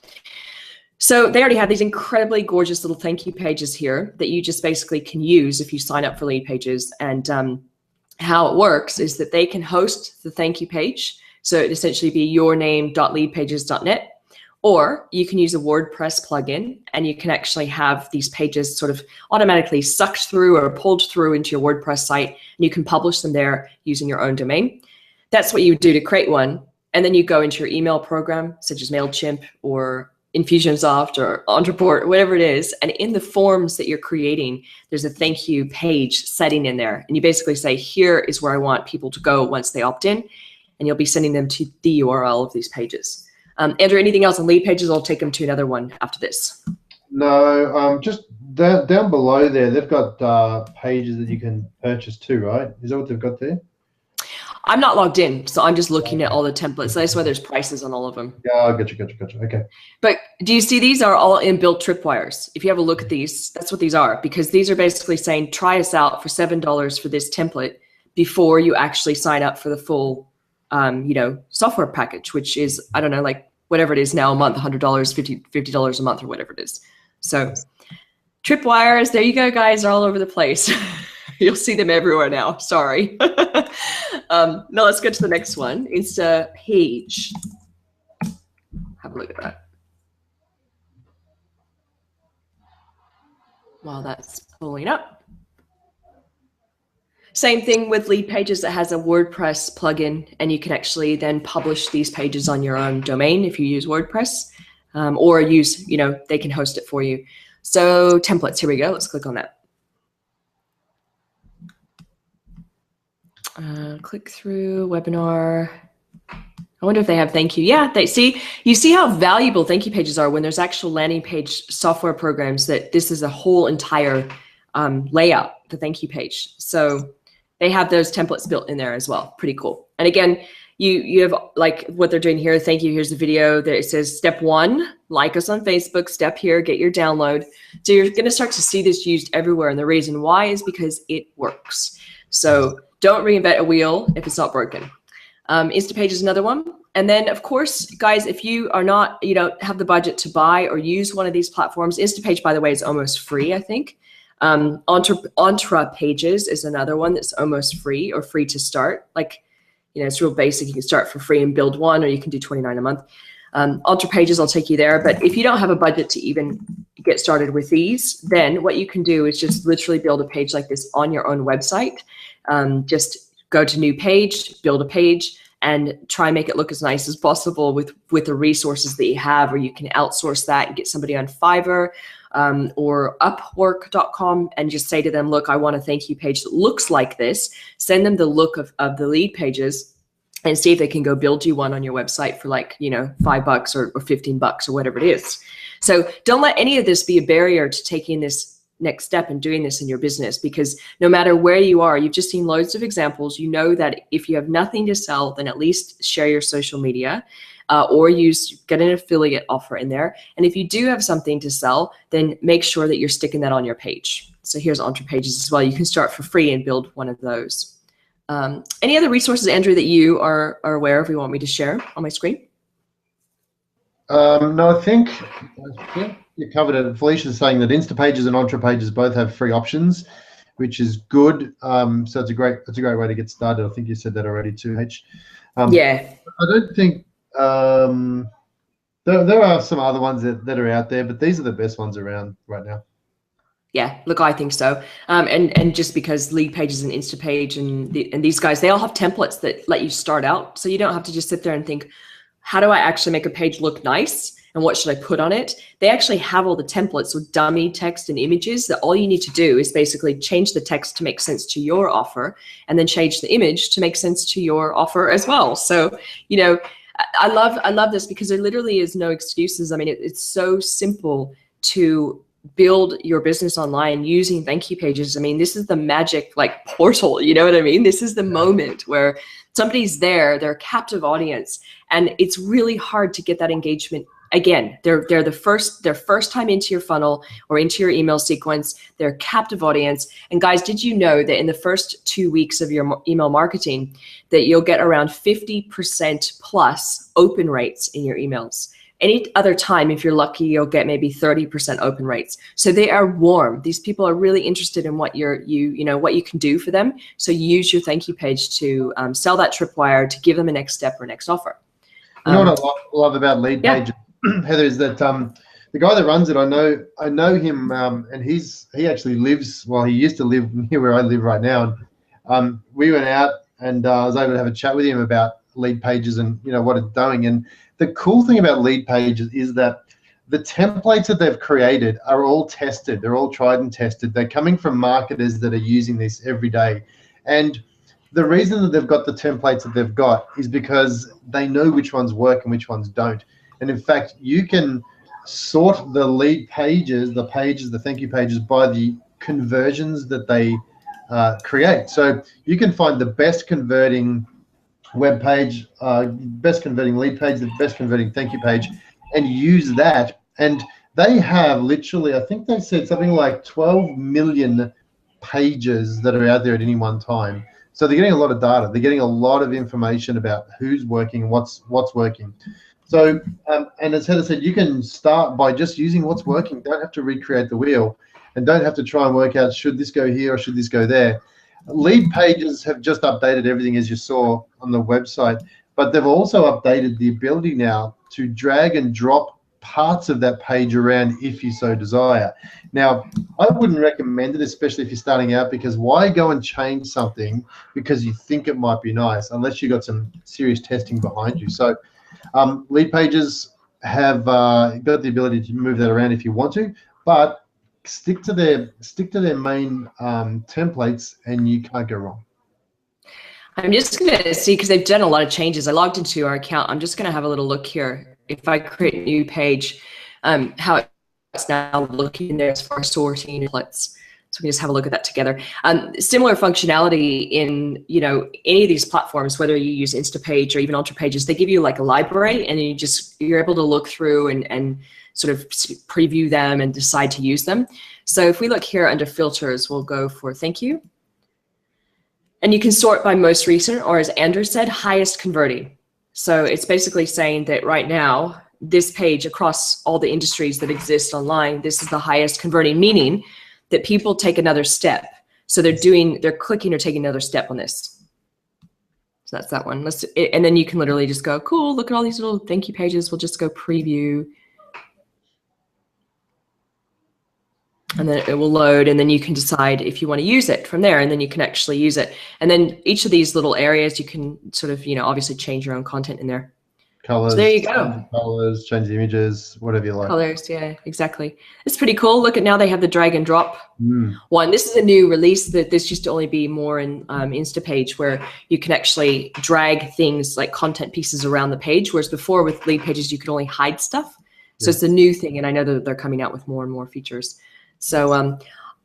S1: So they already have these incredibly gorgeous little thank you pages here that you just basically can use if you sign up for lead pages. And how it works is that they can host the thank you page. So it'd essentially be yourname.leadpages.net. Or you can use a WordPress plugin, and you can actually have these pages sort of automatically sucked through or pulled through into your WordPress site, and you can publish them there using your own domain. That's what you would do to create one. And then you go into your email program, such as MailChimp or Infusionsoft or Entreport, whatever it is. And in the forms that you're creating, there's a thank you page setting in there. And you basically say, here is where I want people to go once they opt in. And you'll be sending them to the URL of these pages. Andrew, anything else on lead pages? I'll take them to another one after this.
S2: No, just down below there, they've got pages that you can purchase too, right? Is that what they've got there?
S1: I'm not logged in, so I'm just looking at all the templates. That's why there's prices on all of them.
S2: Yeah, gotcha. Okay.
S1: But do you see these are all inbuilt tripwires? If you have a look at these, that's what these are, because these are basically saying, try us out for $7 for this template before you actually sign up for the full, software package, which is, I don't know, like whatever it is now a month, $100, $50 a month or whatever it is. So tripwires, there you go, guys, are all over the place. You'll see them everywhere now. Sorry. Now let's go to the next one. Insta page. Have a look at that. While that's pulling up. Same thing with lead pages that has a WordPress plugin, and you can actually then publish these pages on your own domain if you use WordPress, or use, they can host it for you. So templates, here we go. Let's click on that. Click through webinar. I wonder if they have thank you. Yeah, you see how valuable thank you pages are when there's actual landing page software programs that this is a whole entire layout, the thank you page. So they have those templates built in there as well. Pretty cool. And again, you have like what they're doing here. Thank you. Here's the video that it says step 1, like us on Facebook. Step here, get your download. So you're going to start to see this used everywhere. And the reason why is because it works. So don't reinvent a wheel if it's not broken. Instapage is another one. And then, of course, guys, if you are not, you don't have the budget to buy or use one of these platforms, Instapage, by the way, is almost free, I think. Entra Pages is another one that's almost free or free to start. Like, it's real basic. You can start for free and build one, or you can do $29 a month. Entra Pages, I'll take you there. But if you don't have a budget to even get started with these, then what you can do is just literally build a page like this on your own website. Just go to new page, build a page, and try and make it look as nice as possible with the resources that you have, or you can outsource that and get somebody on Fiverr or Upwork.com and just say to them, look, I want a thank you page that looks like this. Send them the look of the lead pages and see if they can go build you one on your website for like, $5 or $15 or whatever it is. So don't let any of this be a barrier to taking this next step and doing this in your business, because no matter where you are, you've just seen loads of examples. You know that if you have nothing to sell, then at least share your social media or get an affiliate offer in there. And if you do have something to sell, then make sure that you're sticking that on your page. So here's Entra Pages as well. You can start for free and build one of those. Any other resources, Andrew, that you are aware of you want me to share on my screen?
S2: No, I think you covered it. Felicia's saying that Instapages and Entra Pages both have free options, which is good. So it's a great way to get started. I think you said that already too, H.
S1: Yeah.
S2: I don't think there are some other ones that are out there, but these are the best ones around right now.
S1: Yeah, look, I think so. And just because Lead Pages and Instapage and these guys, they all have templates that let you start out. So you don't have to just sit there and think, how do I actually make a page look nice? And what should I put on it? They actually have all the templates with dummy text and images that all you need to do is basically change the text to make sense to your offer and then change the image to make sense to your offer as well. So, I love this because there literally is no excuses. I mean, it's so simple to build your business online using thank you pages, I mean, this is the magic like portal, you know what I mean? This is the moment where somebody's there, they're a captive audience, and it's really hard to get that engagement. Again, they're their first time into your funnel or into your email sequence. They're a captive audience. And guys, did you know that in the first 2 weeks of your email marketing that you'll get around 50% plus open rates in your emails? Any other time, if you're lucky, you'll get maybe 30% open rates. So they are warm. These people are really interested in what what you can do for them. So use your thank you page to sell that tripwire, to give them a next step or next offer.
S2: You know what I love about lead pages, Heather, is that the guy that runs it, I know him, and he actually lives. Well, he used to live near where I live right now. And we went out, and I was able to have a chat with him about lead pages and what it's doing. And the cool thing about lead pages is that the templates that they've created are all tested. They're all tried and tested. They're coming from marketers that are using this every day. And the reason that they've got the templates that they've got is because they know which ones work and which ones don't. And in fact, you can sort the lead pages, the thank you pages, by the conversions that they create. So you can find the best converting web page, best converting lead page, the best converting thank you page, and use that. And they have literally, I think they said something like 12 million pages that are out there at any one time. So they're getting a lot of data. They're getting a lot of information about who's working, what's working. So, and as Heather said, you can start by just using what's working. Don't have to recreate the wheel, and don't have to try and work out, should this go here or should this go there. Lead pages have just updated everything, as you saw on the website, but they've also updated the ability now to drag and drop parts of that page around if you so desire. Now, I wouldn't recommend it, especially if you're starting out, because why go and change something because you think it might be nice, unless you've got some serious testing behind you. So lead pages have got the ability to move that around if you want to, but stick to their main templates, and you can't go wrong.
S1: I'm just going to see, because they've done a lot of changes. I logged into our account. I'm just going to have a little look here. If I create a new page, how it's now looking there as far as sorting templates. So we just have a look at that together. Similar functionality in any of these platforms, whether you use Instapage or even Ultra Pages, they give you like a library, and you're able to look through and sort of preview them and decide to use them. So if we look here under filters, we'll go for thank you. And you can sort by most recent, or as Andrew said, highest converting. So it's basically saying that right now, this page across all the industries that exist online, this is the highest converting, meaning that people take another step. So they're clicking or taking another step on this. So that's that one. And then you can literally just go, cool, look at all these little thank you pages. We'll just go preview. And then it will load, and then you can decide if you want to use it from there, and then you can actually use it. And then each of these little areas, you can sort of, obviously change your own content in there.
S2: Colors.
S1: So there you go.
S2: Colors, change the images, whatever you like.
S1: Colors, yeah, exactly. It's pretty cool. Look at now they have the drag and drop one. This is a new release. That this used to only be more in Instapage, where you can actually drag things like content pieces around the page, whereas before with lead pages, you could only hide stuff. So it's a new thing, and I know that they're coming out with more and more features. So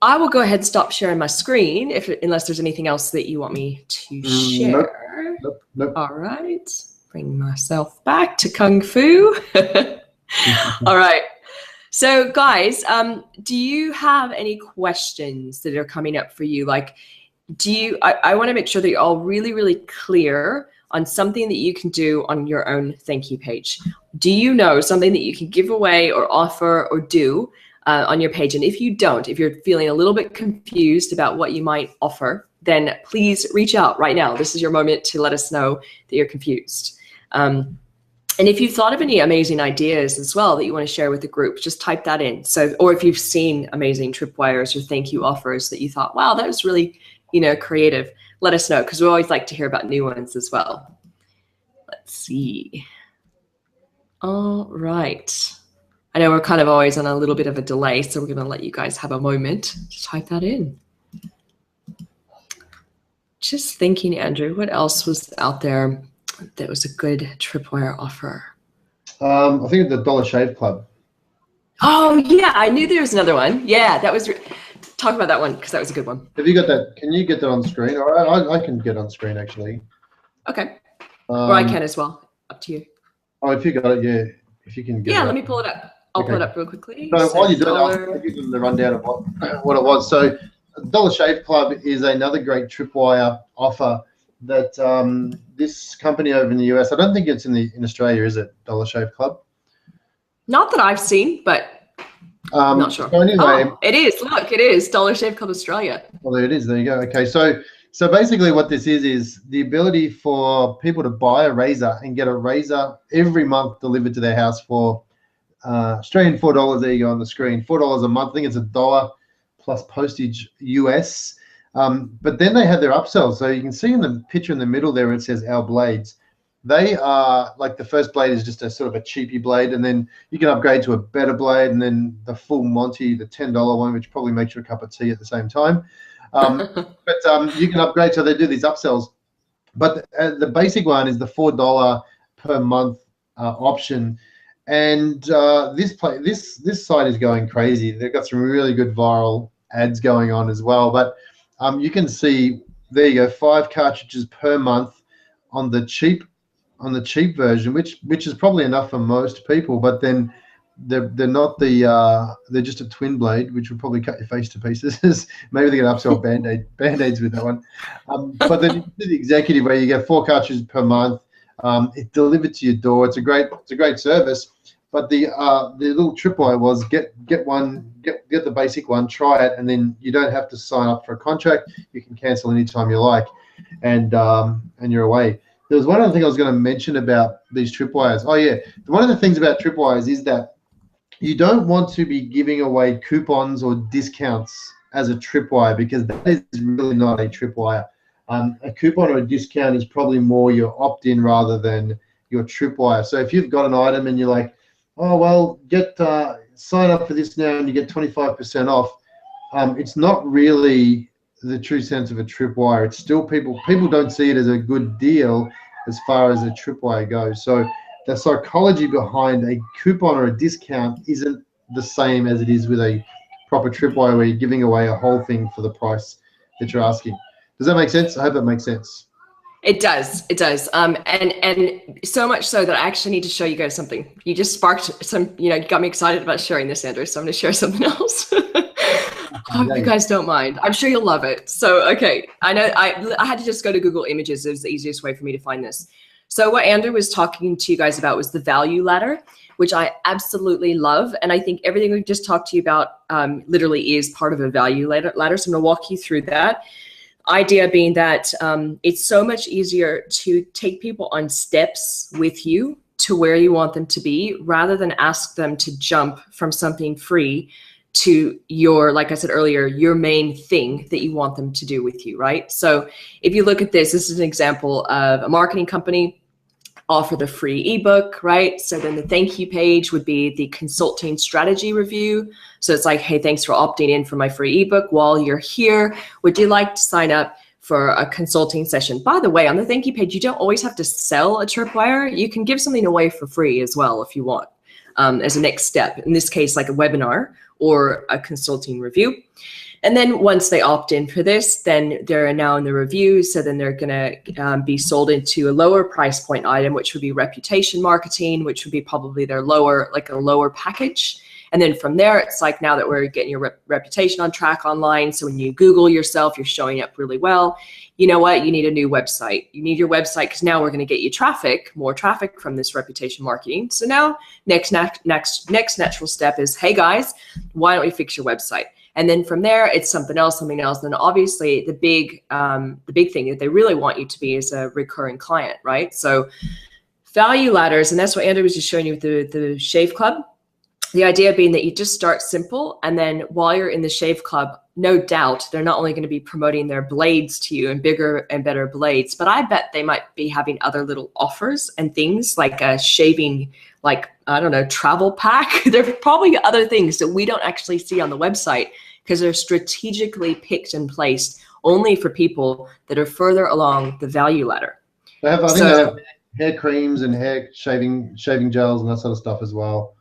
S1: I will go ahead and stop sharing my screen unless there's anything else that you want me to share.
S2: Nope.
S1: All right. Bring myself back to Kung Fu. All right. So guys, do you have any questions that are coming up for you? Like, I want to make sure that you're all really, really clear on something that you can do on your own thank you page. Do you know something that you can give away or offer or do on your page? And if you don't, if you're feeling a little bit confused about what you might offer, then please reach out right now. This is your moment to let us know that you're confused. And if you've thought of any amazing ideas as well that you want to share with the group, just type that in. So, or if you've seen amazing tripwires or thank you offers that you thought, wow, that was really, creative, let us know, because we always like to hear about new ones as well. Let's see. All right. I know we're kind of always on a little bit of a delay, so we're going to let you guys have a moment to type that in. Just thinking, Andrew, what else was out there that was a good tripwire offer?
S2: I think the Dollar Shave Club.
S1: Oh yeah, I knew there was another one. Yeah, that was talk about that one because that was a good one.
S2: Have you got that? Can you get that on screen? Or I can get on screen actually.
S1: Okay, or I can as well. Up to you.
S2: Oh, if you got it, yeah. If you can get it.
S1: Yeah,
S2: up.
S1: let me pull it up. I'll pull it up real quickly.
S2: So while you're doing
S1: dollar.
S2: that, I'll give them the rundown of what it was. So Dollar Shave Club is another great tripwire offer that this company over in the US, I don't think it's in Australia, is it? Dollar Shave Club?
S1: Not that I've seen, but I'm not sure.
S2: So anyway,
S1: oh, it is. Look, it is Dollar Shave Club Australia.
S2: Well, there it is. There you go. Okay, so basically what this is the ability for people to buy a razor and get a razor every month delivered to their house for Australian $4. There you go on the screen. $4 a month. I think it's $1 plus postage US. But then they have their upsells. So you can see in the picture in the middle there it says Our Blades. They are like the first blade is just a sort of a cheapy blade, and then you can upgrade to a better blade, and then the full Monty, the $10 one, which probably makes you a cup of tea at the same time. But you can upgrade, so they do these upsells. But the basic one is the $4 per month option, and this site is going crazy. They've got some really good viral ads going on as well. But you can see there you go, 5 cartridges per month on the cheap version, which is probably enough for most people. But then they're not they're just a twin blade, which would probably cut your face to pieces. Maybe they can upsell band-aids with that one. But then you do the executive where you get 4 cartridges per month. It's delivered to your door. It's a great service. But the little tripwire was get the basic one, try it, and then you don't have to sign up for a contract. You can cancel anytime you like, and you're away. There was one other thing I was going to mention about these tripwires. Oh yeah, one of the things about tripwires is that you don't want to be giving away coupons or discounts as a tripwire, because that is really not a tripwire. A coupon or a discount is probably more your opt-in rather than your tripwire. So if you've got an item and you're like, oh well, sign up for this now and you get 25% off, it's not really the true sense of a tripwire. It's still people don't see it as a good deal as far as a tripwire goes. So the psychology behind a coupon or a discount isn't the same as it is with a proper tripwire where you're giving away a whole thing for the price that you're asking. Does that make sense? I hope that makes sense.
S1: It does. It does. And so much so that I actually need to show you guys something. You just sparked some, you got me excited about sharing this, Andrew. So I'm going to share something else. I hope you guys don't mind. I'm sure you'll love it. So, okay. I know I had to just go to Google Images. It was the easiest way for me to find this. So what Andrew was talking to you guys about was the value ladder, which I absolutely love. And I think everything we've just talked to you about literally is part of a value ladder. So I'm going to walk you through that. Idea being that it's so much easier to take people on steps with you to where you want them to be, rather than ask them to jump from something free to your, like I said earlier, your main thing that you want them to do with you, right? So if you look at this is an example of a marketing company offer the free ebook, right? So then the thank you page would be the consulting strategy review. So it's like, hey, thanks for opting in for my free ebook. While you're here, would you like to sign up for a consulting session? By the way, on the thank you page, you don't always have to sell a tripwire. You can give something away for free as well if you want, as a next step. In this case, like a webinar or a consulting review. And then once they opt in for this, then they're now in the review. So then they're going to be sold into a lower price point item, which would be reputation marketing, which would be probably their lower package. And then from there, it's like, now that we're getting your reputation on track online, so when you Google yourself, you're showing up really well. You know what? You need a new website. You need your website because now we're going to get you more traffic from this reputation marketing. So now next natural step is, hey guys, why don't we fix your website? And then from there, it's something else. And then obviously the big thing that they really want you to be is a recurring client, right? So value ladders, and that's what Andrew was just showing you with the Shave Club. The idea being that you just start simple, and then while you're in the Shave Club, no doubt they're not only going to be promoting their blades to you and bigger and better blades, but I bet they might be having other little offers and things like a shaving, like, I don't know, travel pack. There are probably other things that we don't actually see on the website because they're strategically picked and placed only for people that are further along the value ladder.
S2: I think they have hair creams and hair shaving gels and that sort of stuff as well.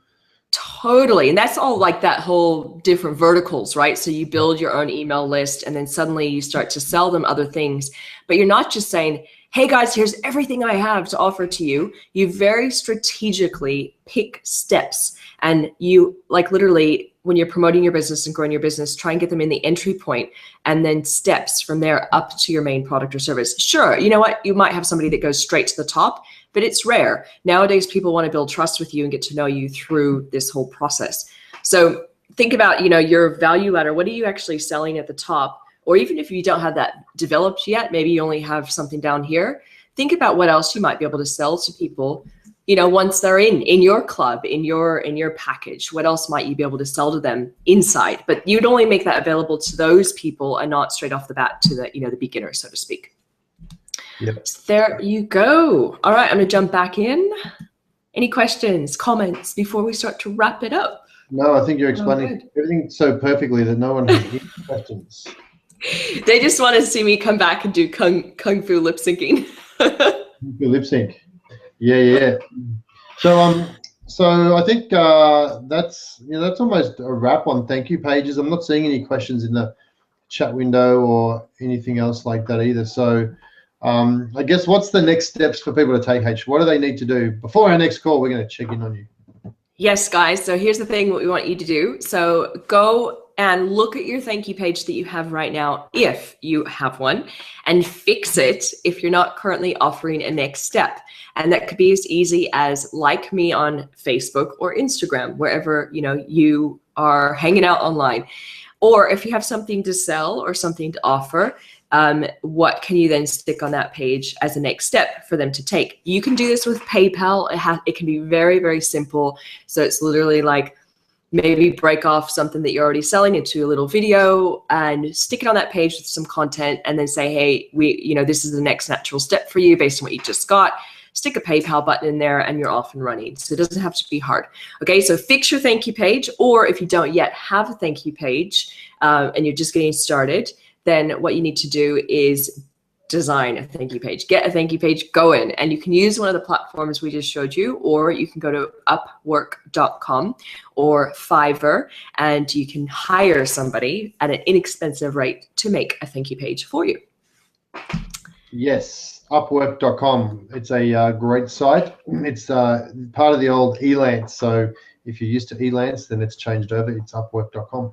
S1: Totally. And that's all like that whole different verticals, right? So you build your own email list and then suddenly you start to sell them other things. But you're not just saying, hey guys, here's everything I have to offer to you. You very strategically pick steps, and you like literally when you're promoting your business and growing your business, try and get them in the entry point and then steps from there up to your main product or service. Sure, you know what? You might have somebody that goes straight to the top, but it's rare. Nowadays, people want to build trust with you and get to know you through this whole process. So think about, your value ladder. What are you actually selling at the top? Or even if you don't have that developed yet, maybe you only have something down here. Think about what else you might be able to sell to people, once they're in your club, in your package. What else might you be able to sell to them inside? But you'd only make that available to those people and not straight off the bat to the, the beginner, so to speak.
S2: Yep.
S1: So there you go. All right, I'm gonna jump back in. Any questions, comments before we start to wrap it up?
S2: No, I think you're explaining everything so perfectly that no one has any questions.
S1: They just want to see me come back and do kung fu lip syncing.
S2: Lip sync. Yeah. So I think that's almost a wrap on thank you pages. I'm not seeing any questions in the chat window or anything else like that either. So I guess what's the next steps for people to take, H? What do they need to do? Before our next call, we're going to check in on you.
S1: Yes, guys. So here's the thing, what we want you to do. So go and look at your thank you page that you have right now, if you have one, and fix it if you're not currently offering a next step. And that could be as easy as like me on Facebook or Instagram, wherever you are hanging out online. Or if you have something to sell or something to offer, what can you then stick on that page as a next step for them to take? You can do this with PayPal. It can be very, very simple. So it's literally like maybe break off something that you're already selling into a little video and stick it on that page with some content and then say, hey, this is the next natural step for you based on what you just got. Stick a PayPal button in there and you're off and running. So it doesn't have to be hard. Okay, so fix your thank you page, or if you don't yet have a thank you page and you're just getting started, then what you need to do is design a thank you page. Get a thank you page going, and you can use one of the platforms we just showed you, or you can go to upwork.com or Fiverr, and you can hire somebody at an inexpensive rate to make a thank you page for you.
S2: Yes, upwork.com. It's a great site. It's part of the old Elance. So if you're used to Elance, then it's changed over. It's upwork.com.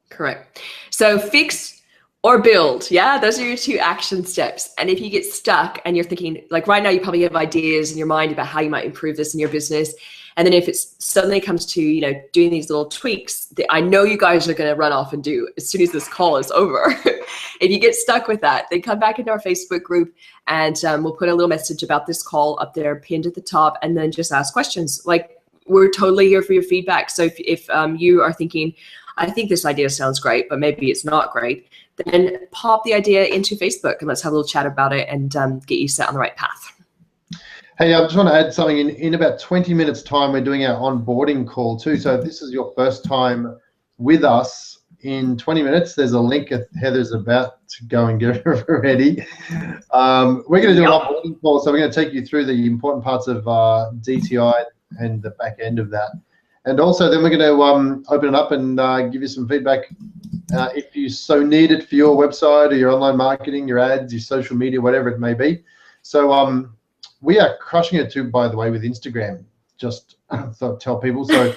S1: Correct. So fix or build. Yeah, those are your two action steps. And if you get stuck and you're thinking, like right now, you probably have ideas in your mind about how you might improve this in your business. And then if it suddenly comes to, doing these little tweaks that I know you guys are going to run off and do as soon as this call is over. If you get stuck with that, then come back into our Facebook group and we'll put a little message about this call up there pinned at the top, and then just ask questions. Like, we're totally here for your feedback. So if you are thinking, I think this idea sounds great, but maybe it's not great, then pop the idea into Facebook and let's have a little chat about it and get you set on the right path.
S2: Hey, I just want to add something. In about 20 minutes time, we're doing our onboarding call too. So if this is your first time with us, in 20 minutes, there's a link. Heather's about to go and get ready. We're going to do an onboarding call. So we're going to take you through the important parts of DTI and the back end of that. And also then we're going to open it up and give you some feedback if you so need it for your website or your online marketing, your ads, your social media, whatever it may be. So we are crushing it too, by the way, with Instagram. Just tell people. So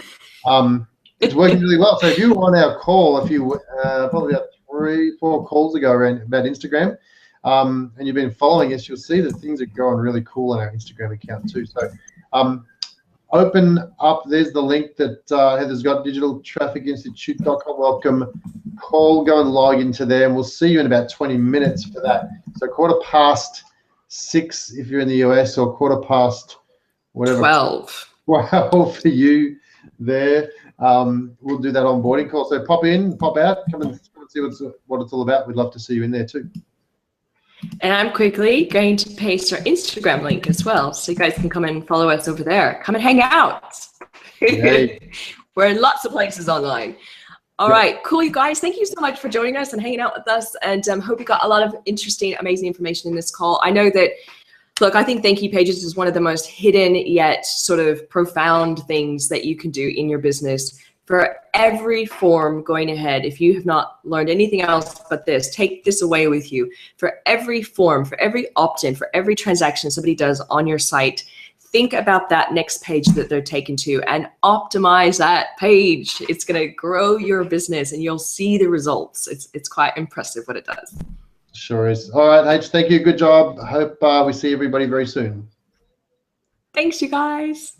S2: it's working really well. So if you were on our call probably about 3-4 calls ago about Instagram, and you've been following us, you'll see that things are going really cool on our Instagram account too. So open up, there's the link that Heather's got, digitaltrafficinstitute.com. Welcome call, go and log into there, and we'll see you in about 20 minutes for that. So 6:15 if you're in the US, or 12 for you there. We'll do that onboarding call. So pop in, pop out, come and see what it's all about. We'd love to see you in there too.
S1: And I'm quickly going to paste our Instagram link as well, so you guys can come and follow us over there. Come and hang out. We're in lots of places online. All right, cool, you guys. Thank you so much for joining us and hanging out with us, and hope you got a lot of interesting, amazing information in this call. I know that Look, I think thank you pages is one of the most hidden yet sort of profound things that you can do in your business. For every form going ahead, if you have not learned anything else but this, take this away with you. For every form, for every opt-in, for every transaction somebody does on your site, think about that next page that they're taken to and optimize that page. It's going to grow your business and you'll see the results. It's quite impressive what it does.
S2: Sure is. All right, H, thank you. Good job. I hope we see everybody very soon.
S1: Thanks, you guys.